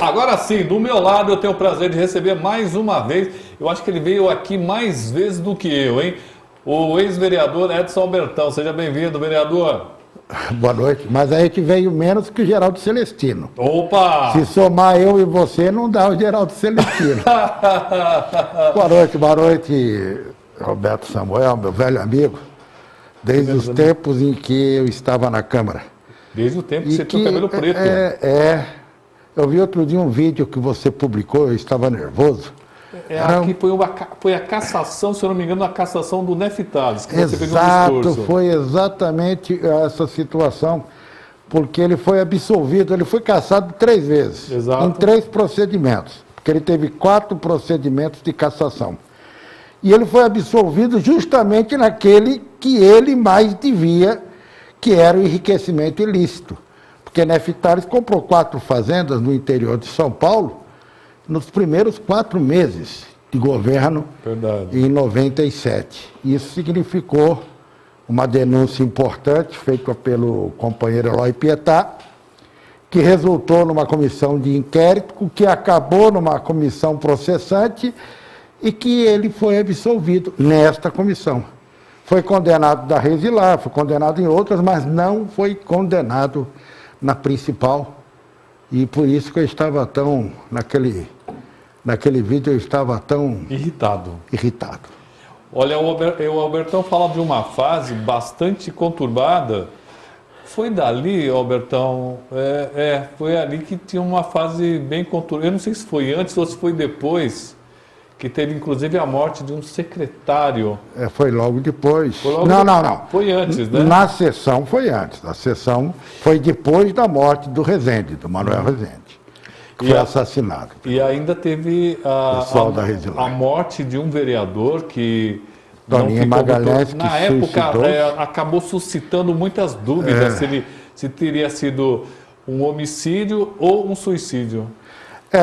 Agora sim, do meu lado eu tenho o prazer de receber mais uma vez, eu acho que ele veio aqui mais vezes do que eu, hein? O ex-vereador Edson Albertão. Seja bem-vindo, vereador. Boa noite. Mas a gente veio menos que o Geraldo Celestino. Opa! Se somar eu e você, não dá o Geraldo Celestino. Boa noite, Roberto Samuel, meu velho amigo, desde os tempos em que eu estava na Câmara. Desde o tempo que você tinha o cabelo preto. Eu vi outro dia um vídeo que você publicou, eu estava nervoso. Aqui foi a cassação, se eu não me engano, a cassação do Neftalhes, que você fez um Exato, discurso. foi exatamente essa situação, porque ele foi absolvido, ele foi cassado 3 vezes, Exato. em 3 procedimentos, porque ele teve 4 procedimentos de cassação. E ele foi absolvido justamente naquele que ele mais devia, que era o enriquecimento ilícito. Porque Neftalhes comprou 4 fazendas no interior de São Paulo, nos primeiros 4 meses de governo, Verdade. em 97. Isso significou uma denúncia importante feita pelo companheiro Eloy Pietá, que resultou numa comissão de inquérito, que acabou numa comissão processante e que ele foi absolvido nesta comissão. Foi condenado da Resilar, foi condenado em outras, mas não foi condenado na principal. E por isso que eu estava tão, naquele vídeo eu estava tão irritado. Olha, o Albertão fala de uma fase bastante conturbada. Foi dali, Albertão, foi ali que tinha uma fase bem conturbada. Eu não sei se foi antes ou se foi depois, que teve inclusive a morte de um secretário. Foi logo depois. Não. Foi antes, né? Na sessão foi antes. A sessão foi depois da morte do Rezende, do Manuel Rezende, que foi assassinado. E ainda teve a morte de um vereador que... Toninho Magalhães, na época acabou suscitando muitas dúvidas se teria sido um homicídio ou um suicídio.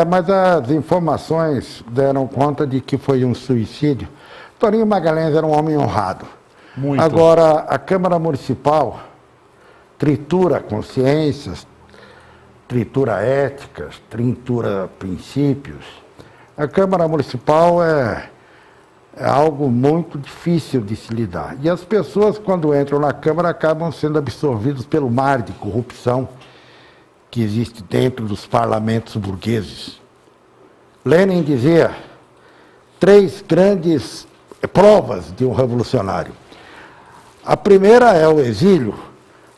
Mas as informações deram conta de que foi um suicídio. Toninho Magalhães era um homem honrado. Muito. Agora, a Câmara Municipal tritura consciências, tritura éticas, tritura princípios. A Câmara Municipal é algo muito difícil de se lidar. E as pessoas, quando entram na Câmara, acabam sendo absorvidas pelo mar de corrupção que existe dentro dos parlamentos burgueses. Lenin dizia 3 grandes provas de um revolucionário. A primeira é o exílio,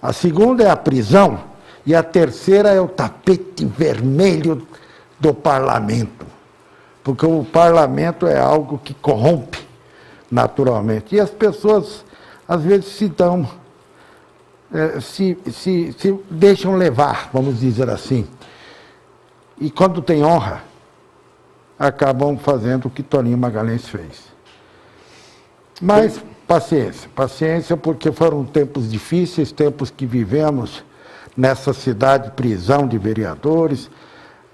a segunda é a prisão e a terceira é o tapete vermelho do parlamento. Porque o parlamento é algo que corrompe naturalmente. E as pessoas, às vezes, se deixam levar, vamos dizer assim. E quando tem honra, acabam fazendo o que Toninho Magalhães fez. Mas paciência, porque foram tempos difíceis, tempos que vivemos nessa cidade, prisão de vereadores.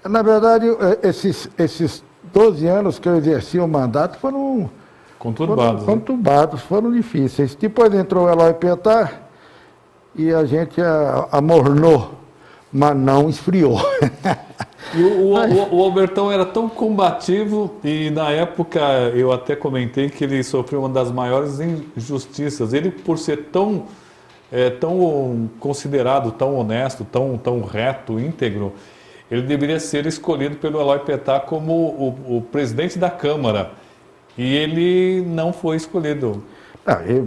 Na verdade, esses 12 anos que eu exerci o mandato foram conturbados, foram difíceis. Depois entrou o Eloy Pietá, e a gente amornou, mas não esfriou. E o Albertão era tão combativo e na época eu até comentei que ele sofreu uma das maiores injustiças. Ele, por ser tão considerado, tão honesto, tão reto, íntegro, ele deveria ser escolhido pelo Eloy Pietá como o presidente da Câmara. E ele não foi escolhido.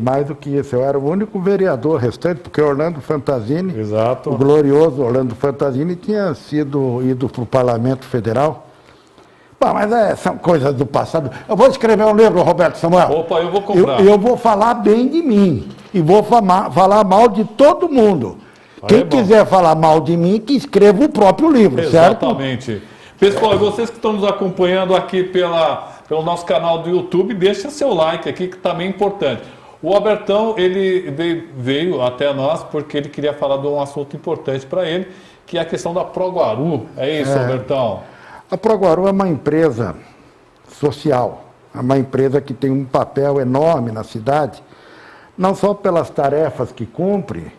Mais do que isso, eu era o único vereador restante, porque Orlando Fantasini, exato, o glorioso Orlando Fantasini, tinha ido para o Parlamento Federal. Bom, mas são coisas do passado. Eu vou escrever um livro, Roberto Samuel. Opa, eu vou comprar. Eu vou falar bem de mim e vou falar mal de todo mundo. Quem quiser falar mal de mim, que escreva o próprio livro, certo? Exatamente. Pessoal, e vocês que estão nos acompanhando aqui pelo nosso canal do YouTube, deixa seu like aqui, que também é importante. O Albertão, ele veio até nós porque ele queria falar de um assunto importante para ele, que é a questão da Proguaru. É isso, Albertão? A Proguaru é uma empresa social, é uma empresa que tem um papel enorme na cidade, não só pelas tarefas que cumpre,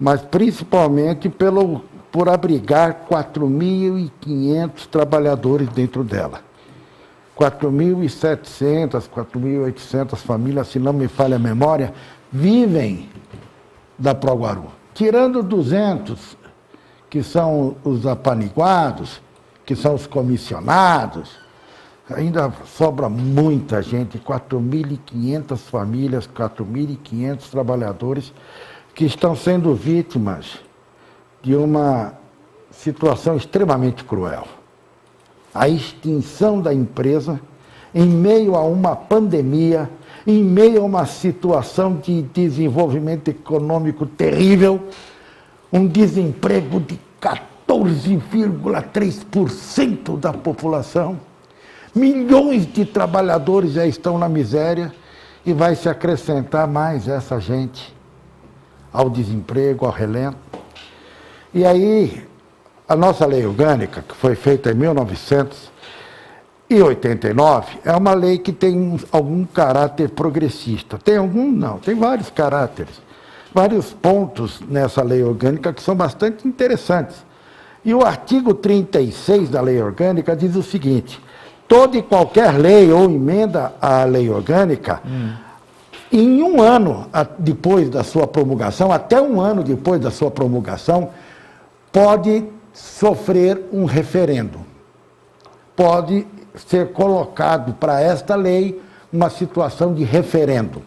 mas principalmente por abrigar 4.500 trabalhadores dentro dela. 4.700, 4.800 famílias, se não me falha a memória, vivem da Proguaru. Tirando 200, que são os apaniguados, que são os comissionados, ainda sobra muita gente, 4.500 famílias, 4.500 trabalhadores que estão sendo vítimas de uma situação extremamente cruel. A extinção da empresa em meio a uma pandemia, em meio a uma situação de desenvolvimento econômico terrível, um desemprego de 14,3% da população, milhões de trabalhadores já estão na miséria e vai se acrescentar mais essa gente ao desemprego, ao relento. E aí, a nossa lei orgânica, que foi feita em 1989, é uma lei que tem algum caráter progressista. Tem algum? Não, tem vários caráteres, vários pontos nessa lei orgânica que são bastante interessantes. E o artigo 36 da lei orgânica diz o seguinte: toda e qualquer lei ou emenda à lei orgânica, em um ano depois da sua promulgação, até um ano depois da sua promulgação, pode sofrer um referendo. Pode ser colocado para esta lei uma situação de referendo.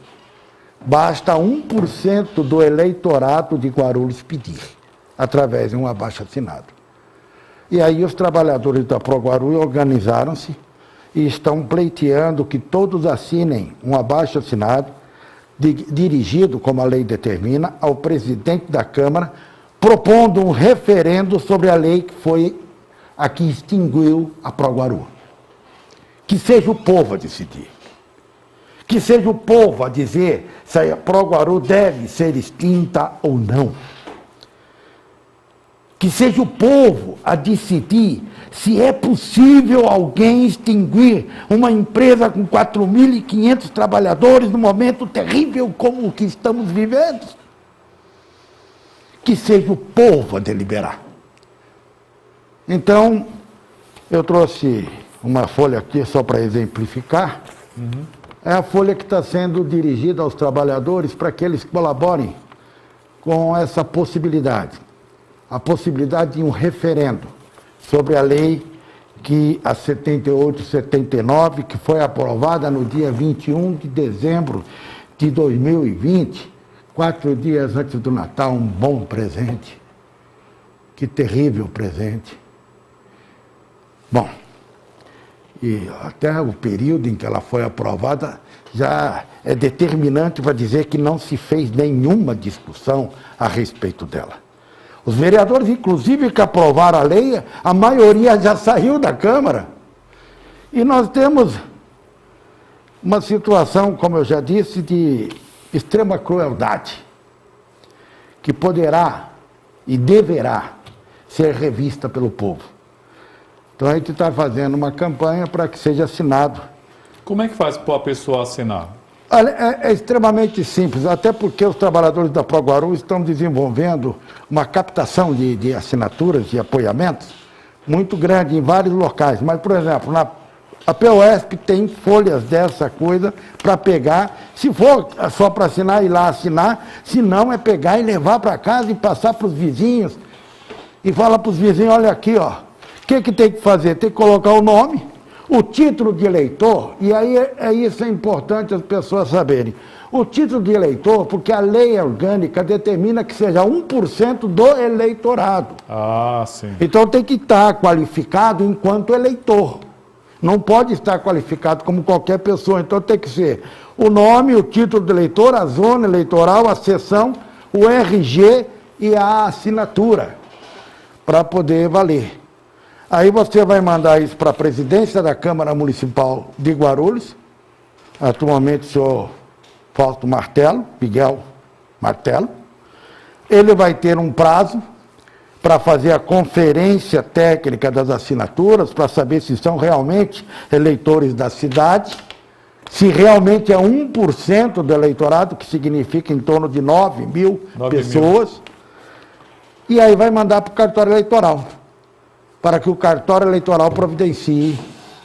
Basta 1% do eleitorado de Guarulhos pedir, através de um abaixo-assinado. E aí os trabalhadores da Proguaru organizaram-se e estão pleiteando que todos assinem um abaixo-assinado dirigido, como a lei determina, ao presidente da Câmara, propondo um referendo sobre a lei que foi a que extinguiu a Proguaru. Que seja o povo a decidir. Que seja o povo a dizer se a Proguaru deve ser extinta ou não. Que seja o povo a decidir se é possível alguém extinguir uma empresa com 4.500 trabalhadores num momento terrível como o que estamos vivendo. Que seja o povo a deliberar. Então, eu trouxe uma folha aqui só para exemplificar. É a folha que está sendo dirigida aos trabalhadores para que eles colaborem com essa possibilidade. A possibilidade de um referendo sobre a lei a 78/79, que foi aprovada no dia 21 de dezembro de 2020, 4 dias antes do Natal, um bom presente. Que terrível presente. Bom, e até o período em que ela foi aprovada já é determinante para dizer que não se fez nenhuma discussão a respeito dela. Os vereadores, inclusive, que aprovaram a lei, a maioria já saiu da Câmara. E nós temos uma situação, como eu já disse, de extrema crueldade, que poderá e deverá ser revista pelo povo. Então a gente está fazendo uma campanha para que seja assinado. Como é que faz para a pessoa assinar? É extremamente simples, até porque os trabalhadores da Proguaru estão desenvolvendo uma captação de assinaturas, de apoiamentos, muito grande em vários locais. Mas, por exemplo, a POSP tem folhas dessa coisa para pegar, se for só para assinar, ir lá assinar, se não é pegar e levar para casa e passar para os vizinhos, e fala para os vizinhos, olha aqui, ó, o que tem que fazer? Tem que colocar o nome, o título de eleitor, e aí isso é importante as pessoas saberem. O título de eleitor, porque a lei orgânica determina que seja 1% do eleitorado. Ah, sim. Então tem que estar qualificado enquanto eleitor. Não pode estar qualificado como qualquer pessoa. Então tem que ser o nome, o título do eleitor, a zona eleitoral, a seção, o RG e a assinatura, para poder valer. Aí você vai mandar isso para a presidência da Câmara Municipal de Guarulhos, atualmente o senhor Fausto Martelo, Miguel Martelo. Ele vai ter um prazo para fazer a conferência técnica das assinaturas, para saber se são realmente eleitores da cidade, se realmente é 1% do eleitorado, que significa em torno de 9 mil pessoas. e aí vai mandar para o cartório eleitoral, para que o cartório eleitoral providencie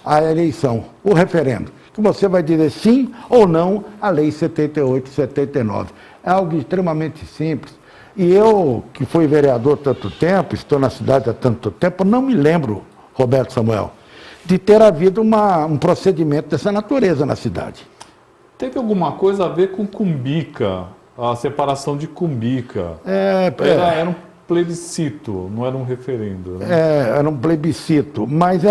a eleição, o referendo, que você vai dizer sim ou não à Lei 78, 79. É algo extremamente simples. E eu, que fui vereador há tanto tempo, estou na cidade há tanto tempo, não me lembro, Roberto Samuel, de ter havido um procedimento dessa natureza na cidade. Teve alguma coisa a ver com Cumbica, a separação de Cumbica? Era um plebiscito, não era um referendo. Né? Era um plebiscito, mas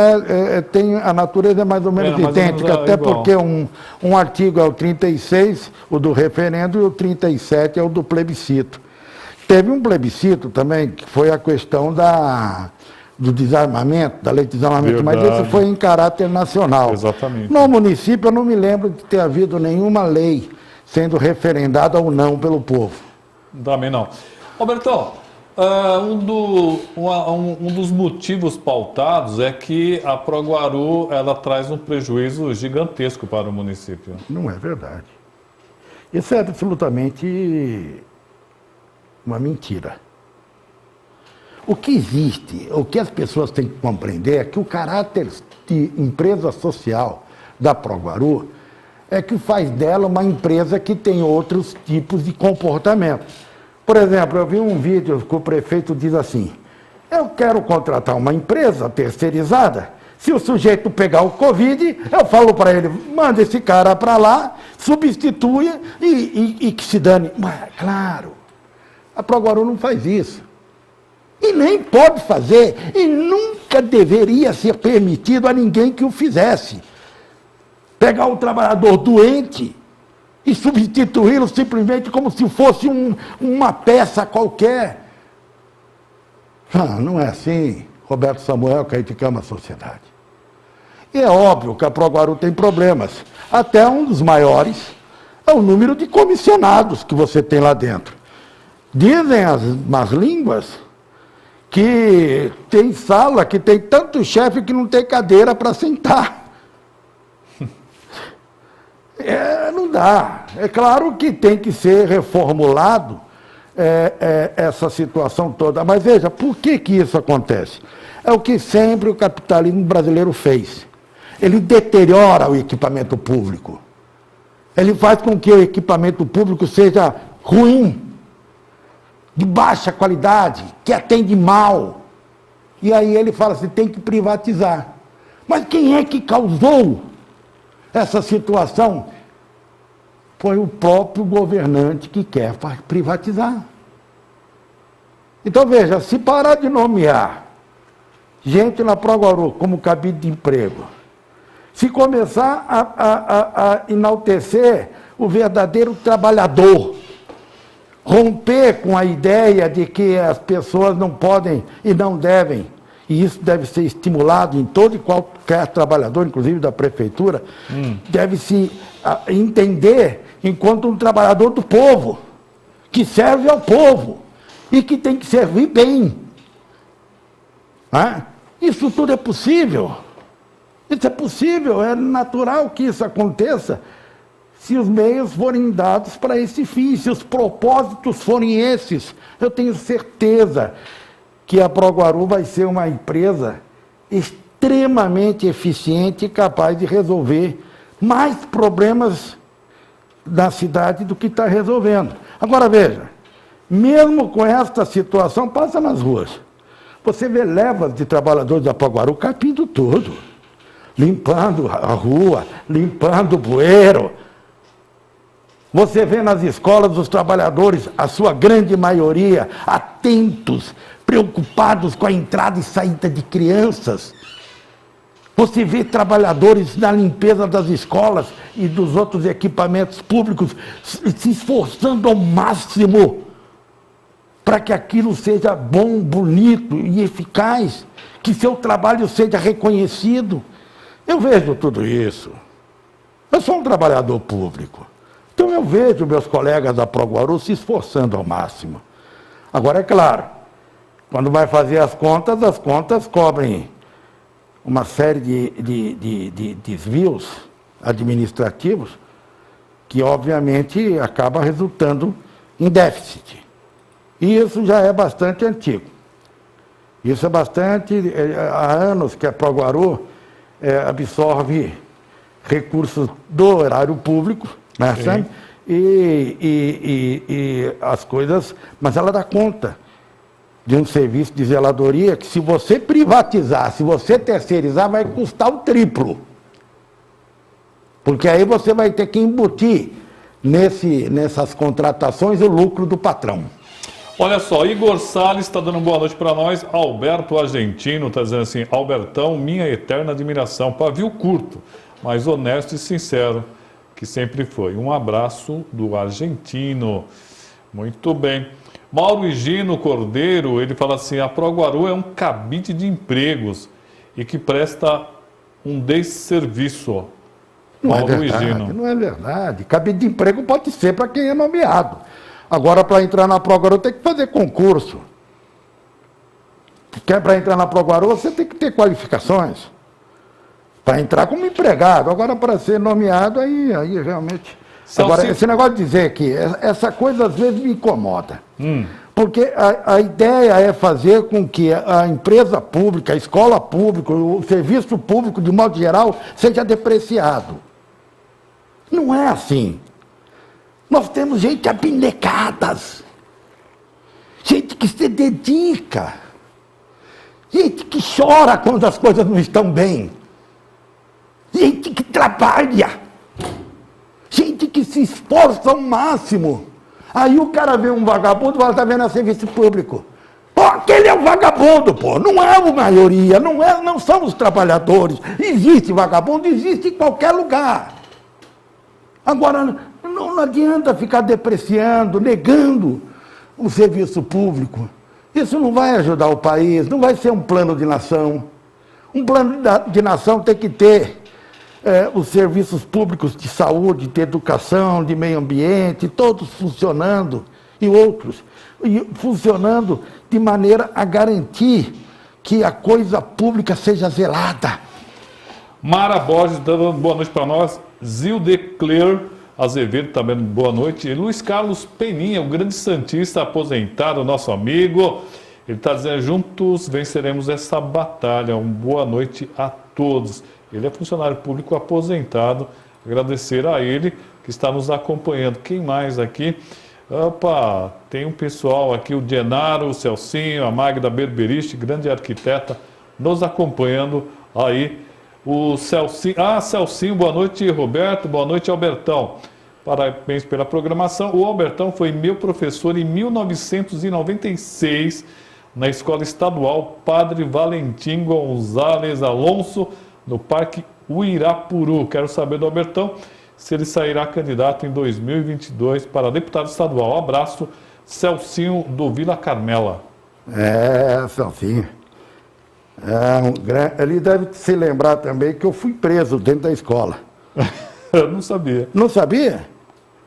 tem, a natureza é mais ou menos idêntica, até igual. Porque um artigo é o 36, o do referendo, e o 37 é o do plebiscito. Teve um plebiscito também, que foi a questão do desarmamento, da lei de desarmamento, mas esse foi em caráter nacional. Exatamente. No município, eu não me lembro de ter havido nenhuma lei sendo referendada ou não pelo povo. Também não. Robertão, um dos motivos pautados é que a Proguaru ela traz um prejuízo gigantesco para o município. Não é verdade. Isso é absolutamente uma mentira. O que existe, o que as pessoas têm que compreender é que o caráter de empresa social da Proguaru é que faz dela uma empresa que tem outros tipos de comportamento. Por exemplo, eu vi um vídeo que o prefeito diz assim: eu quero contratar uma empresa terceirizada, se o sujeito pegar o Covid, eu falo para ele, manda esse cara para lá, substitui e que se dane. Mas, claro, a Proguaru não faz isso. E nem pode fazer, e nunca deveria ser permitido a ninguém que o fizesse. Pegar um trabalhador doente e substituí-lo simplesmente como se fosse uma peça qualquer. Não é assim, Roberto Samuel, que a gente ama a sociedade. E é óbvio que a Proguaru tem problemas. Até um dos maiores é o número de comissionados que você tem lá dentro. Dizem as más línguas que tem sala, que tem tanto chefe que não tem cadeira para sentar. Não dá. É claro que tem que ser reformulado essa situação toda. Mas veja, por que isso acontece? É o que sempre o capitalismo brasileiro fez. Ele deteriora o equipamento público. Ele faz com que o equipamento público seja ruim, de baixa qualidade, que atende mal. E aí ele fala assim, tem que privatizar. Mas quem é que causou essa situação? Foi o próprio governante que quer privatizar. Então veja, se parar de nomear gente na Proguaru como cabide de emprego, se começar a enaltecer o verdadeiro trabalhador, romper com a ideia de que as pessoas não podem e não devem, e isso deve ser estimulado em todo e qualquer trabalhador, inclusive da prefeitura, deve-se entender enquanto um trabalhador do povo, que serve ao povo e que tem que servir bem. Isso tudo é possível. Isso é possível, é natural que isso aconteça, se os meios forem dados para esse fim, se os propósitos forem esses. Eu tenho certeza que a Proguaru vai ser uma empresa extremamente eficiente e capaz de resolver mais problemas da cidade do que está resolvendo. Agora veja, mesmo com esta situação, passa nas ruas. Você vê levas de trabalhadores da Proguaru capindo tudo, limpando a rua, limpando o bueiro. Você vê nas escolas os trabalhadores, a sua grande maioria, atentos, preocupados com a entrada e saída de crianças. Você vê trabalhadores na limpeza das escolas e dos outros equipamentos públicos se esforçando ao máximo para que aquilo seja bom, bonito e eficaz, que seu trabalho seja reconhecido. Eu vejo tudo isso. Eu sou um trabalhador público. Então eu vejo meus colegas da Proguaru se esforçando ao máximo. Agora, é claro, quando vai fazer as contas cobrem uma série de desvios administrativos que, obviamente, acaba resultando em déficit. E isso já é bastante antigo. Isso é bastante, há anos que a Proguaru absorve recursos do erário público, né, sabe? E as coisas, mas ela dá conta de um serviço de zeladoria que, se você privatizar, se você terceirizar, vai custar o triplo. Porque aí você vai ter que embutir nessas contratações o lucro do patrão. Olha só, Igor Salles está dando boa noite para nós. Alberto Argentino está dizendo assim: Albertão, minha eterna admiração. Pavio curto, mas honesto e sincero, que sempre foi. Um abraço do Argentino. Muito bem. Mauro Higino Cordeiro, ele fala assim: a Proguaru é um cabide de empregos e que presta um desserviço. Mauro Higino. Não é verdade. Cabide de emprego pode ser para quem é nomeado. Agora, para entrar na Proguaru, tem que fazer concurso. Porque para entrar na Proguaru, você tem que ter qualificações. Para entrar como empregado. Agora, para ser nomeado, aí realmente... Agora, esse negócio de dizer que essa coisa às vezes me incomoda. Porque a ideia é fazer com que a empresa pública, a escola pública, o serviço público, de modo geral, seja depreciado. Não é assim. Nós temos gente abnegadas, gente que se dedica, gente que chora quando as coisas não estão bem, gente que trabalha, gente que se esforça ao máximo. Aí o cara vê um vagabundo e fala: está vendo, é serviço público. Pô, aquele é um vagabundo, pô, não é a maioria, não são os trabalhadores. Existe vagabundo, existe em qualquer lugar. Agora, não adianta ficar depreciando, negando o serviço público. Isso não vai ajudar o país, não vai ser um plano de nação. Um plano de nação tem que ter os serviços públicos de saúde, de educação, de meio ambiente, todos funcionando, e outros, funcionando de maneira a garantir que a coisa pública seja zelada. Mara Borges dando boa noite para nós. Zilde Clear Azevedo também boa noite. E Luiz Carlos Peninha, o grande santista aposentado, nosso amigo. Ele está dizendo: juntos venceremos essa batalha. Uma boa noite a todos. Ele é funcionário público aposentado. Agradecer a ele que está nos acompanhando. Quem mais aqui? Opa, tem um pessoal aqui, o Genaro, o Celcinho, a Magda Berberich, grande arquiteta, nos acompanhando aí. O Celcinho, Celcinho, boa noite, Roberto, boa noite, Albertão. Parabéns pela programação. O Albertão foi meu professor em 1996 na Escola Estadual Padre Valentim Gonzalez Alonso, no Parque Uirapuru. Quero saber do Albertão se ele sairá candidato em 2022 para deputado estadual. Um abraço, Celcinho do Vila Carmela. Celcinho. Ele deve se lembrar também que eu fui preso dentro da escola. Eu não sabia. Não sabia?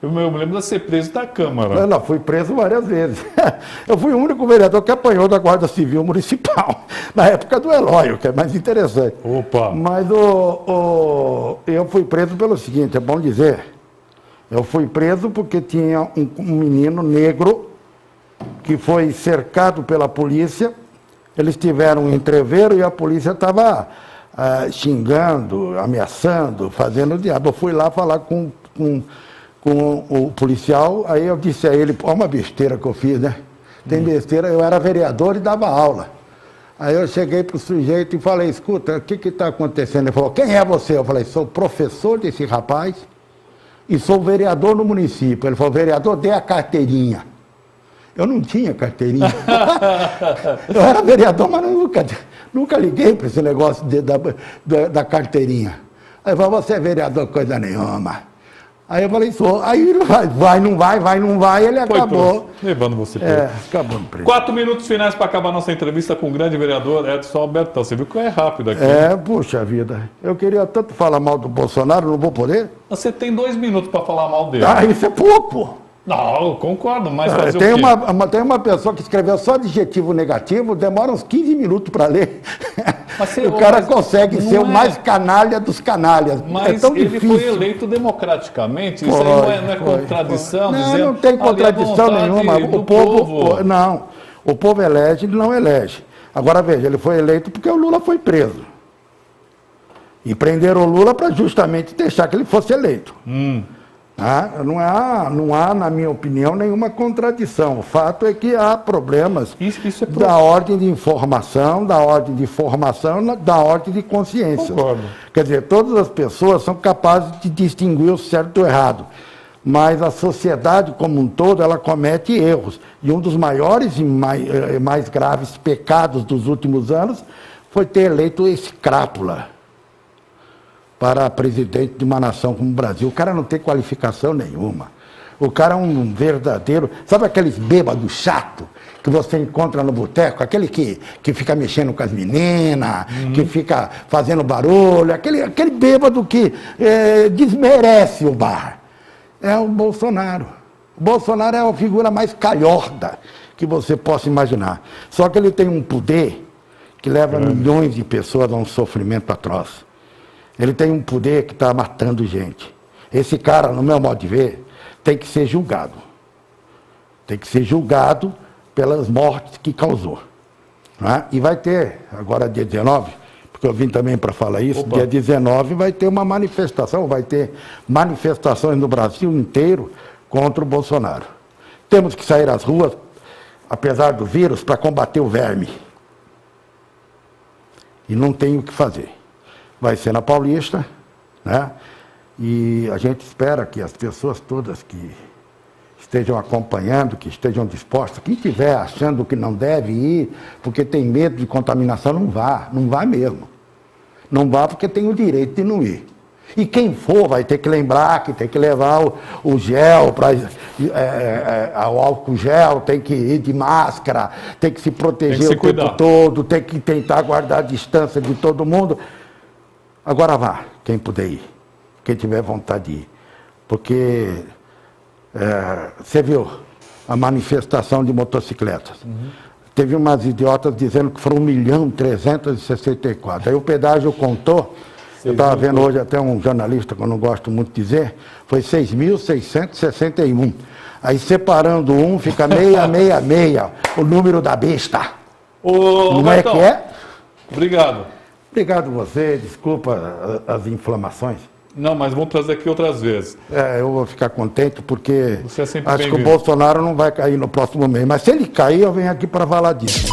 Eu me lembro de ser preso da Câmara. Não, fui preso várias vezes. Eu fui o único vereador que apanhou da Guarda Civil Municipal, na época do Elóio, que é mais interessante. Opa! Mas eu fui preso pelo seguinte, é bom dizer. Eu fui preso porque tinha um menino negro que foi cercado pela polícia. Eles tiveram um entreveiro e a polícia estava xingando, ameaçando, fazendo o diabo. Eu fui lá falar com o policial, aí eu disse a ele: olha uma besteira que eu fiz, né? Tem besteira, eu era vereador e dava aula. Aí eu cheguei para o sujeito e falei: escuta, o que está acontecendo? Ele falou: quem é você? Eu falei: sou professor desse rapaz e sou vereador no município. Ele falou: vereador, dê a carteirinha. Eu não tinha carteirinha. Eu era vereador, mas nunca liguei para esse negócio da carteirinha. Aí ele falou: você é vereador, coisa nenhuma. Aí eu falei: sou. Aí ele vai, não vai, ele acabou. Levando você preso. Acabou preso. 4 minutos finais para acabar nossa entrevista com o grande vereador Edson Albertão. Você viu que é rápido aqui. Puxa vida. Eu queria tanto falar mal do Bolsonaro, não vou poder? Você tem 2 minutos para falar mal dele. Isso é pouco. Não, eu concordo, mas fazer Tem o quê? tem uma pessoa que escreveu só adjetivo negativo, demora uns 15 minutos para ler. O cara consegue ser o mais canalha dos canalhas. Mas é tão ele difícil. foi eleito democraticamente, isso aí não é contradição? Não, dizendo, não tem contradição ali a vontade nenhuma. do O povo, não, o povo elege, ele não elege. Agora veja, ele foi eleito porque o Lula foi preso. E prenderam o Lula para justamente deixar que ele fosse eleito. Não há, na minha opinião, nenhuma contradição. O fato é que há problemas da ordem de informação, da ordem de formação, da ordem de consciência. Concordo. Quer dizer, todas as pessoas são capazes de distinguir o certo do errado. Mas a sociedade como um todo, ela comete erros. E um dos maiores e mais graves pecados dos últimos anos foi ter eleito esse crápula para presidente de uma nação como o Brasil. O cara não tem qualificação nenhuma. O cara é um verdadeiro... Sabe aqueles bêbados chato que você encontra no boteco? Aquele que fica mexendo com as meninas, que fica fazendo barulho, aquele bêbado que desmerece o bar. É o Bolsonaro. O Bolsonaro é a figura mais calhorda que você possa imaginar. Só que ele tem um poder que leva milhões de pessoas a um sofrimento atroz. Ele tem um poder que está matando gente. Esse cara, no meu modo de ver, tem que ser julgado. Tem que ser julgado pelas mortes que causou. Né? E vai ter, agora dia 19, porque eu vim também para falar isso, dia 19 vai ter uma manifestação, vai ter manifestações no Brasil inteiro contra o Bolsonaro. Temos que sair às ruas, apesar do vírus, para combater o verme. E não tem o que fazer. Vai ser na Paulista, né? E a gente espera que as pessoas todas que estejam acompanhando, que estejam dispostas, quem estiver achando que não deve ir, porque tem medo de contaminação, não vá mesmo. Não vá porque tem o direito de não ir. E quem for vai ter que lembrar que tem que levar o gel, o álcool gel, tem que ir de máscara, tem que se proteger o tempo todo, tem que tentar guardar a distância de todo mundo. Agora vá, quem puder ir, quem tiver vontade de ir. Porque você viu a manifestação de motocicletas. Teve umas idiotas dizendo que foram 1.364.000. Aí o pedágio contou, eu estava vendo hoje até um jornalista que eu não gosto muito de dizer, foi 6.661. Aí separando um, fica 666, o número da besta. Não é que é? Obrigado. Obrigado você, desculpa as inflamações. Não, mas vamos trazer aqui outras vezes. Eu vou ficar contente porque você é sempre acho que o Bolsonaro não vai cair no próximo mês. Mas se ele cair, eu venho aqui para falar disso.